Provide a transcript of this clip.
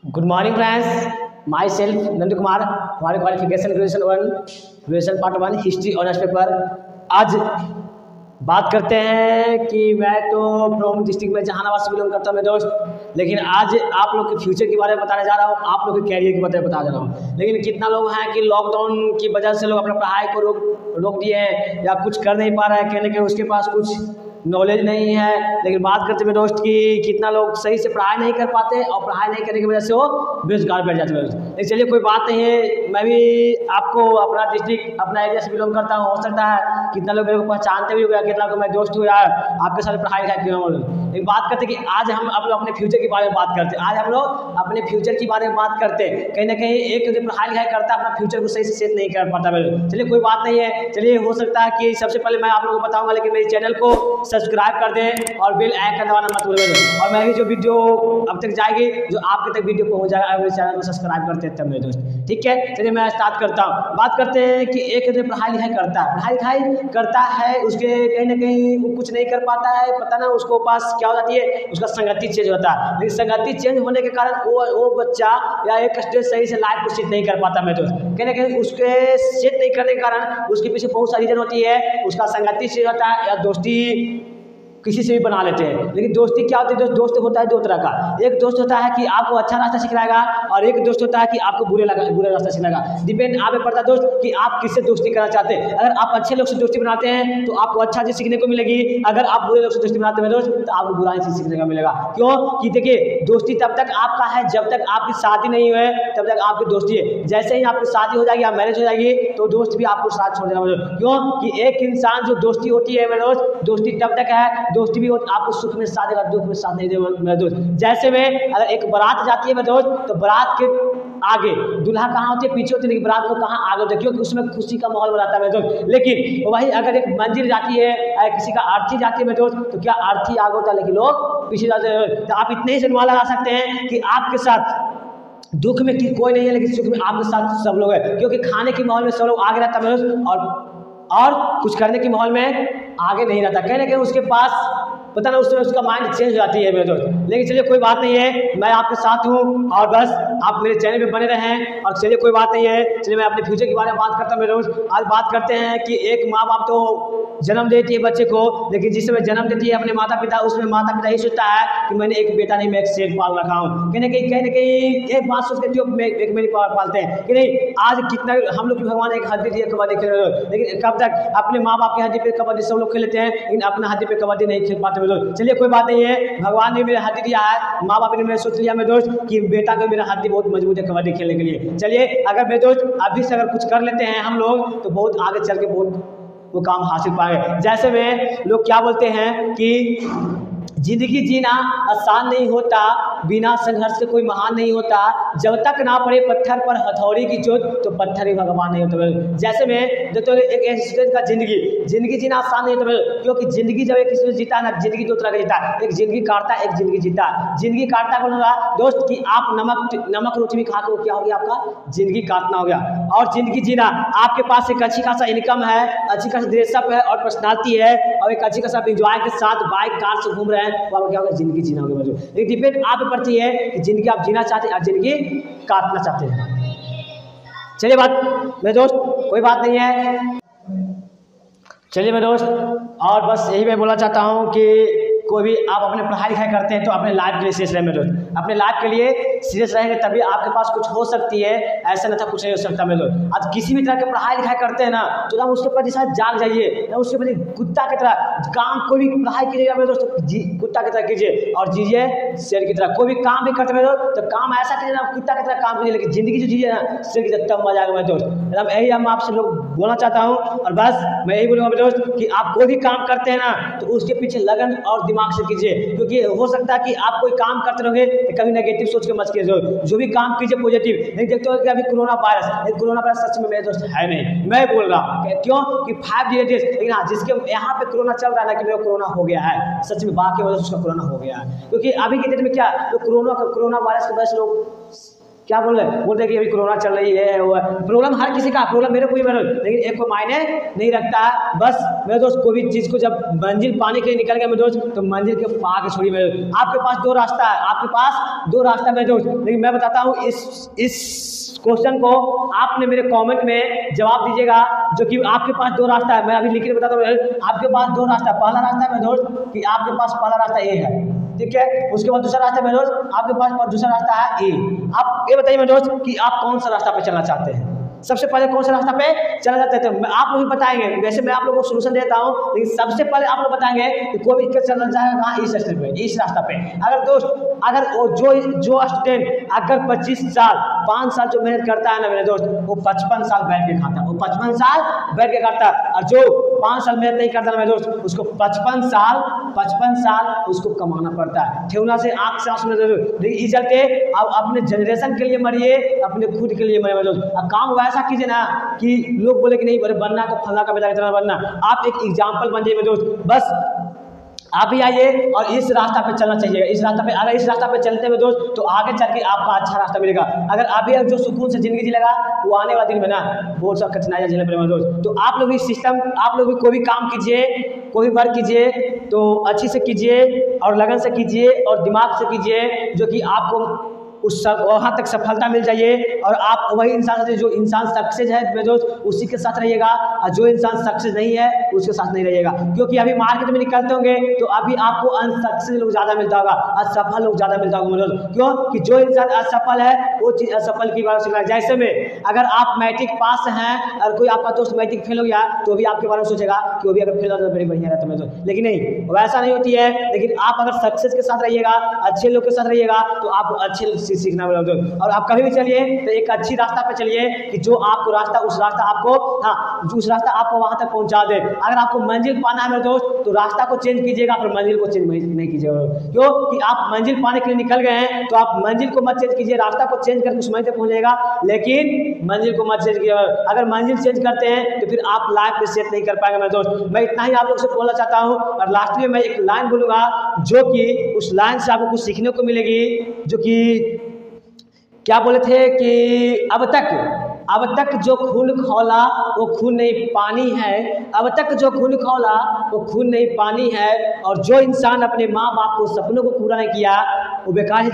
Good morning friends, myself Nand Kumar. हमारे qualification graduation part 1 history honours paper. आज बात करते हैं कि मैं तो फ्रॉम डिस्ट्रिक्ट में जहानाबाद से बिलोंग करता हूँ मेरे दोस्त, लेकिन आज आप लोग के फ्यूचर के बारे में बताने जा रहा हूँ, आप लोग के कैरियर के बारे में बता जा रहा हूँ। लेकिन कितना लोग हैं कि लॉकडाउन की वजह से लोग अपना पढ़ाई को रोक दिए हैं या कुछ कर नहीं पा रहे हैं, कहने के उसके पास कुछ नॉलेज नहीं है। लेकिन बात करते हैं दोस्त कि कितना लोग सही से पढ़ाई नहीं कर पाते और पढ़ाई नहीं करने की वजह से वो बेरोजगार बैठ जाते हैं। लेकिन चलिए कोई बात नहीं है, मैं भी आपको अपना डिस्ट्रिक्ट अपना एरिया से बिलोंग करता हूँ। हो सकता है कितना लोग मेरे को पहचानते भी हो गया, कितना लोग मैं दोस्त हूँ यार, आपके साथ पढ़ाई लिखाई क्यों। लेकिन बात करते कि आज हम अपने फ्यूचर के बारे में बात करते हैं। आज हम लोग अपने फ्यूचर के बारे में बात करते हैं। कहीं ना कहीं एक जो पढ़ाई लिखाई करता है अपना फ्यूचर को सही से सेट नहीं कर पाता मेरे। चलिए कोई बात नहीं है, चलिए हो सकता है कि सबसे पहले मैं आप लोगों को बताऊंगा, लेकिन मेरे चैनल को सब्सक्राइब कर दें और बेल आइकन दबाना मत भूलिएगा। और मैं भी जो वीडियो अब तक जाएगी, जो आपके तक वीडियो पहुंच जाएगा, मेरे चैनल को सब्सक्राइब करते हैं तब मेरे दोस्त, ठीक है। चलिए मैं स्टार्ट करता हूँ। बात करते हैं कि एक जो पढ़ाई लिखाई करता है उसके कहीं ना कहीं वो कुछ नहीं कर पाता है, पता ना उसको पास क्या हो जाती है, उसका संगति चेंज होता है। लेकिन संगति चेंज होने के कारण वो बच्चा या एक स्टेज सही से लाइफ को सेट नहीं कर पाता मेरे दोस्त। कहीं ना कहीं उसके सेट नहीं करने के कारण उसके पीछे बहुत सारी रीजन होती है। उसका संगति चेंज होता है या दोस्ती किसी से भी बना लेते हैं। लेकिन दोस्ती क्या होती है, दोस्त होता है दो तरह का। एक दोस्त होता है कि आपको अच्छा रास्ता सिखाएगा और एक दोस्त होता है कि आपको बुरा रास्ता सिखाएगा। डिपेंड आप पे पड़ता है दोस्त कि आप किससे दोस्ती करना चाहते हैं। अगर आप अच्छे लोग से दोस्ती बनाते हैं तो आपको अच्छा चीज सीखने को मिलेगी। अगर आप बुरे लोग से दोस्ती बनाते हैं दोस्त तो आपको बुरा चीज सीखने को मिलेगा। क्यों कि देखिए, दोस्ती तब तक आपका है जब तक आपकी शादी नहीं हुई तब तक आपकी दोस्ती है। जैसे ही आपकी शादी हो जाएगी या मैरिज हो जाएगी तो दोस्त भी आपको साथ छोड़ देगा। क्यों कि एक इंसान जो दोस्ती होती है मेरे दोस्त, दोस्ती तब तक है, दोस्ती भी आपको सुख में साथ देगा, दुख में साथ नहीं देगा मेरे दोस्त। जैसे में अगर एक बारात जाती है मेरे दोस्त, तो बारात के आगे दूल्हा कहाँ होती है, पीछे होती है, लेकिन बारात को कहाँ आगे होती है, क्योंकि उसमें खुशी का माहौल बनाता है मेरे दोस्त। लेकिन वही अगर एक मंजिल जाती है, किसी का अर्थी जाती है मेरे दोस्त, तो क्या अर्थी आगे होता है लेकिन लोग पीछे जाते हैं। तो आप इतने ही से अनुमान लगा सकते हैं कि आपके साथ दुख में कोई नहीं है, लेकिन सुख में आपके साथ सब लोग हैं। क्योंकि खाने के माहौल में सब लोग आगे रहता है मेरे दोस्त, और कुछ करने के माहौल में आगे नहीं रहता। कहीं ना कहीं उसके पास पता ना उसमें उसका माइंड चेंज हो जाती है मेरे दोस्त। लेकिन चलिए कोई बात नहीं है, मैं आपके साथ हूँ और बस आप मेरे चैनल पे बने रहें। और चलिए कोई बात नहीं है, चलिए मैं अपने फ्यूचर के बारे में बात करता हूँ मेरे दोस्त। आज बात करते हैं कि एक माँ बाप तो जन्म देती है बच्चे को, लेकिन जिस समय जन्म देती है अपने माता पिता, उसमें माता पिता ये सोचता है कि मैंने एक बेटा नहीं, मैं एक शेर पाल रखा हूँ। कहीं ना कहीं एक बात सोच के जो एक मेरी पालते हैं कि नहीं, आज कितना हम लोग भगवान एक हड्डी दिए कबड्डी खेल रहे हो, लेकिन कब तक अपने माँ बाप की हड्डी पे कबड्डी सब लोग खेल लेते हैं, लेकिन अपना हड्डी पे कबड्डी नहीं खेल पाते मेरे दोस्त। चलिए कोई बात नहीं है, भगवान ने मेरे हड्डी दिया है, माँ बाप ने मेरे सोच लिया मेरे दोस्त कि बेटा को मेरा हड्डी बहुत मजबूत है कबड्डी खेलने के लिए। चलिए अगर मेरे दोस्त अभी से अगर कुछ कर लेते हैं हम लोग तो बहुत आगे चल के बहुत वो काम हासिल पाएंगे। जैसे में लोग क्या बोलते हैं कि जिंदगी जीना आसान नहीं होता, बिना संघर्ष के कोई महान नहीं होता, जब तक ना पड़े पत्थर पर हथौड़ी की चोट तो पत्थर ही भगवान नहीं होता। जैसे में जो तो एक स्टूडेंट का जिंदगी जीना आसान नहीं होता, क्योंकि जिंदगी जब एक स्टूडेंट जीता है ना, जिंदगी दो तरह का जीता है, एक जिंदगी काटता है, एक जिंदगी जीता है। जिंदगी काटता कौन होगा दोस्त कि आप नमक रोटी भी खा के क्या हो गया, आपका जिंदगी काटना हो गया। और जिंदगी जीना, आपके पास एक अच्छी खासा इनकम है, अच्छी खासी ड्रेसअप है और पर्सनालिटी है, और एक अच्छी खासा इंजॉय के साथ बाइक कार से घूम रहे हैं, तो क्या होगा, जिंदगी जीना होगा। लेकिन डिपेंड आप पे पड़ती है कि जिंदगी आप जीना चाहते हैं या जिंदगी काटना चाहते हैं। चलिए बात मेरे दोस्त, कोई बात नहीं है, चलिए मेरे दोस्त। और बस यही मैं बोलना चाहता हूँ कि कोई भी आप अपने पढ़ाई लिखाई करते हैं तो अपने लाइफ के लिए सीरियस रहे मेरे दोस्त। अपने लाइफ के लिए सीरियस रहेंगे तभी आपके पास कुछ हो सकती है, ऐसा नहीं था कुछ नहीं हो सकता मेरे दोस्त। आज किसी भी तरह के पढ़ाई लिखाई करते हैं ना, तो ना उसके ऊपर जैसा जाग जाइए, ना उसके ऊपर कुत्ता की तरह काम, कोई भी पढ़ाई कीजिएगा मेरे दोस्त कुत्ता की तरह कीजिए और जीजिए शेर की तरह। कोई भी काम भी करते मेरे दोस्त तो काम ऐसा कीजिए ना, कुत्ता की तरह काम कीजिए, लेकिन जिंदगी जो जीजिए ना शेर की तरह, तब मजा आएगा मेरे दोस्त। यही हम आपसे लोग बोलना चाहता हूँ। और बस मैं यही बोलूँगा मेरे दोस्त कि आप कोई भी काम करते हैं ना तो उसके पीछे लगन और दिमाग से कीजिए, क्योंकि हो सकता है कि आप कोई काम करते रहोगे तो कभी नेगेटिव सोच के मत कीजिए, जो भी काम कीजिए पॉजिटिव। नहीं देखते हो कि अभी कोरोना वायरस सच में मेरे दोस्त है नहीं, मैं बोल रहा हूँ क्यों कि 5 डेज, लेकिन हाँ जिसके यहाँ पे कोरोना चल रहा है ना कि मेरा कोरोना हो गया है, सच में बाकी वजह से उसका कोरोना हो गया है। क्योंकि अभी की डेट में क्या तो कोरोना वायरस की वजह से लोग क्या बोल रहे, बोलते हैं कि अभी कोरोना चल रही है, वो प्रॉब्लम हर किसी का, प्रॉब्लम मेरे को भी मेरे, लेकिन एक को मायने नहीं रखता है। बस मेरे दोस्त कोई भी चीज़ को जब मंजिल पाने के लिए निकल गया मेरे दोस्त, तो मंजिल के आगे छोड़िए मेरे दोस्त। आपके पास दो रास्ता है, आपके पास दो रास्ता मेरे दोस्त, लेकिन मैं बताता हूँ इस क्वेश्चन को आपने मेरे कमेंट में जवाब दीजिएगा, जो कि आपके पास दो रास्ता है। मैं अभी लिख के बताता हूँ, आपके पास दो रास्ता, पहला रास्ता है मेरे दोस्त कि आपके पास पहला रास्ता ए है, ठीक है। उसके बाद दूसरा रास्ता मेरे दोस्त, आपके पास दूसरा रास्ता है ए। आप ये बताइए मेरे दोस्त कि आप कौन सा रास्ता पे चलना चाहते हैं, सबसे पहले कौन सा रास्ता पे चलना चाहते हैं। आप लोग भी बताएंगे, वैसे मैं आप लोगों को सोल्यूशन देता हूँ, लेकिन सबसे पहले आप लोग बताएंगे कि कोई भी चलना चाहेगा कहाँ, इस रास्ते पे, इस रास्ता पे। अगर दोस्त, अगर वो जो स्टूडेंट अगर 25 साल 5 साल जो मेहनत करता है ना मेरे दोस्त, वो 55 साल बैठ के खाता है, वो 55 साल बैठ के खाता है। और जो 5 साल मेहनत नहीं करता ना मेरे दोस्त, उसको 55 साल उसको कमाना पड़ता है, ठेवना से आँख से आंसू नहीं चलते। अब अपने जनरेशन के लिए मरिए, अपने खुद के लिए मरिए मेरे दोस्त। अब काम ऐसा कीजिए ना कि लोग बोले कि नहीं बड़े बनना तो फलना का बेटा की तरह बनना, आप एक एग्जाम्पल बन जाइए मेरे दोस्त। बस आप भी आइए और इस रास्ता पे चलना चाहिए, इस रास्ता पे, अगर इस रास्ता पे चलते हुए दोस्त तो आगे चल के आपका अच्छा रास्ता मिलेगा। अगर अभी जो सुकून से जिंदगी जी लगा, वो आने वाले दिन में ना बहुत सा कठिनाइयाँ झेलने पड़ेगा दोस्त। तो आप लोग भी सिस्टम, आप लोग भी कोई भी काम कीजिए, कोई भी वर्क कीजिए तो अच्छी से कीजिए और लगन से कीजिए और दिमाग से कीजिए, जो कि आपको उस वहाँ तक सफलता मिल जाइए। और आप वही इंसान से, जो इंसान सक्सेस है मेरे दोस्त, उसी के साथ रहिएगा, और जो इंसान सक्सेस नहीं है उसके साथ नहीं रहिएगा। क्योंकि अभी मार्केट में निकलते होंगे तो अभी आपको अनसक्सेस लोग ज़्यादा मिलता होगा, असफल लोग ज़्यादा मिलता होगा मेरे दोस्त। क्यों कि जो इंसान असफल है वो चीज़ असफल की बात सोचेगा। जैसे में अगर आप मैट्रिक पास हैं और कोई आपका दोस्त मैट्रिक फेल हो गया तो भी आपके बारे में सोचेगा कि वो भी अगर फेल होता तो बड़ी बढ़िया रहता मेरे दोस्त, लेकिन नहीं, वैसा नहीं होती है। लेकिन आप अगर सक्सेस के साथ रहिएगा, अच्छे लोग के साथ रहिएगा, तो आप अच्छे सीखना मिलेगा। और आप कभी भी चलिए तो एक अच्छी रास्ता पे चलिए कि जो आपको रास्ता, उस रास्ता आपको, हाँ, जो उस रास्ता आपको वहां तक पहुंचा दे। अगर आपको मंजिल पाना है मेरे दोस्त तो रास्ता को चेंज कीजिएगा, पर मंजिल को चेंज नहीं कीजिएगा। क्यों कि आप मंजिल पाने के लिए निकल गए हैं तो आप मंजिल को मत चेंज कीजिए, रास्ता को चेंज करके उस मंजिल तक पहुंचेगा, लेकिन मंजिल को मत चेंज कीजिएगा। अगर मंजिल चेंज करते हैं तो फिर आप लाइफ में सेट नहीं कर पाएंगे मेरे दोस्त। मैं इतना ही आप लोग से बोलना चाहता हूँ। और लास्ट में मैं एक लाइन बोलूंगा, जो कि उस लाइन से आपको कुछ सीखने को मिलेगी, जो कि क्या बोले थे कि अब तक जो खून खौला वो खून नहीं पानी है, अब तक जो खून खौला वो खून नहीं पानी है। और जो इंसान अपने माँ बाप को सपनों को पूरा नहीं किया वो बेकार ही